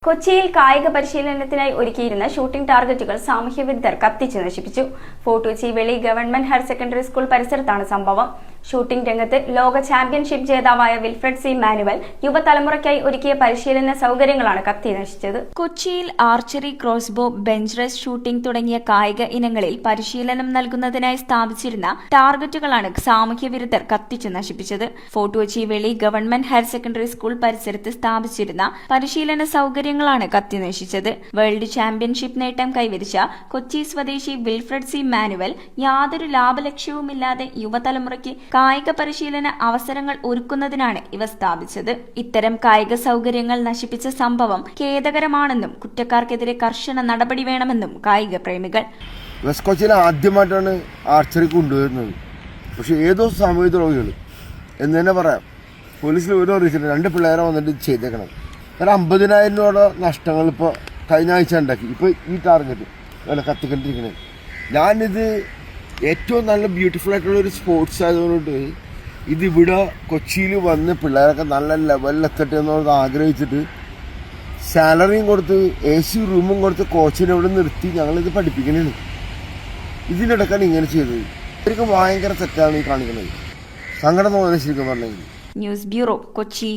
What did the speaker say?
കൊച്ചിയിൽ കായിക പരിശീലനത്തിനായി ഒരുക്കിയിരുന്ന ഷൂട്ടിംഗ് ടാർഗറ്റുകൾ സാമൂഹ്യവിരുദ്ധർ കത്തിച്ച് നശിപ്പിച്ചു. ഫോർട്ട് കൊച്ചി വെളി ഗവൺമെന്റ് ഹയർ സെക്കൻഡറി സ്കൂൾ പരിസരത്താണ് സംഭവം. ഷൂട്ടിംഗ് രംഗത്ത് ലോക ചാമ്പ്യൻഷിപ്പ് ജേതാവായ വിൽഫ്രഡ് സി മാനുവൽ യുവതലമുറയ്ക്കായി ഒരുക്കിയ പരിശീലന സൗകര്യങ്ങളാണ് കത്തി നശിച്ചത്. കൊച്ചിയിൽ archery, crossbow, bench raise, shooting തുടങ്ങിയ കായിക ഇനങ്ങളിൽ പരിശീലനം നൽകുന്നതിനായി സ്ഥാപിച്ചിരുന്ന ടാർഗറ്റുകളാണ് സാമൂഹ്യവിരുദ്ധർ കത്തിച്ച് നശിപ്പിച്ചത്. ഫോർട്ട് കൊച്ചി വെളി ഗവൺമെന്റ് ഹയർ സെക്കൻഡറി സ്കൂൾ പരിസരത്ത് സ്ഥാപിച്ചിരുന്ന പരിശീലന സൗകര്യങ്ങളാണ് കത്തി നശിച്ചത്. വേൾഡ് ചാമ്പ്യൻഷിപ്പ് നേട്ടം കൈവരിച്ച കൊച്ചി സ്വദേശി വിൽഫ്രഡ് സി മാനുവൽ യാതൊരു ലാഭലക്ഷ്യവുമില്ലാതെ യുവതലമുറയ്ക്ക് കായിക പരിശീലന അവസരങ്ങൾ ഒരുക്കുന്നതിനാണ് ഇവ സ്ഥാപിച്ചത്. ഇത്തരം കായിക സൗകര്യങ്ങൾ നശിപ്പിച്ച സംഭവം ഖേദകരമാണെന്നും കുറ്റക്കാർക്കെതിരെ കർശന നടപടി വേണമെന്നും കായിക പ്രേമികൾ. വെസ്റ്റ് കൊച്ചിയിൽ ആദ്യമായിട്ടാണ് ആർച്ചറി കൊണ്ടുവരുന്നത്. പക്ഷെ ഏതോ സാമൂഹിക ദ്രോഹികൾ എന്ന് തന്നെ പറയാം. പോലീസിൽ ഒരു റീസൺ 2 പിള്ളേരെ വന്നിട്ട് ചെയ്തേക്കണം. 50,000 രൂപയുടെ നഷ്ടങ്ങൾ ഇപ്പോൾ കഴിഞ്ഞ ആഴ്ച ഉണ്ടാക്കി. ഇപ്പോൾ ഈ ടാർഗറ്റ് അല്ല കത്തിക്കൊണ്ടിരിക്കുന്നത്. ഞാനിത് ഏറ്റവും നല്ല ബ്യൂട്ടിഫുൾ ആയിട്ടുള്ള ഒരു സ്പോർട്സ് ആയതുകൊണ്ട് ഇതിവിടെ കൊച്ചിയിൽ വന്ന് പിള്ളേരൊക്കെ നല്ല ലെവലിലെത്തട്ടെ എന്നുള്ളത് ആഗ്രഹിച്ചിട്ട് സാലറിയും കൊടുത്ത് AC റൂമും കൊടുത്ത് കോച്ചിനെ ഇവിടെ നിർത്തി ഞങ്ങളിത് പഠിപ്പിക്കണേണ്. ഇതിനിടക്കാണ് ഇങ്ങനെ ചെയ്തത്. ശരിക്കും ഭയങ്കര തെറ്റാണ് ഈ കാണിക്കുന്നത്. സങ്കടം തോന്നുന്നത് ശരിക്കും പറഞ്ഞെങ്കിൽ. News bureau, Kochi.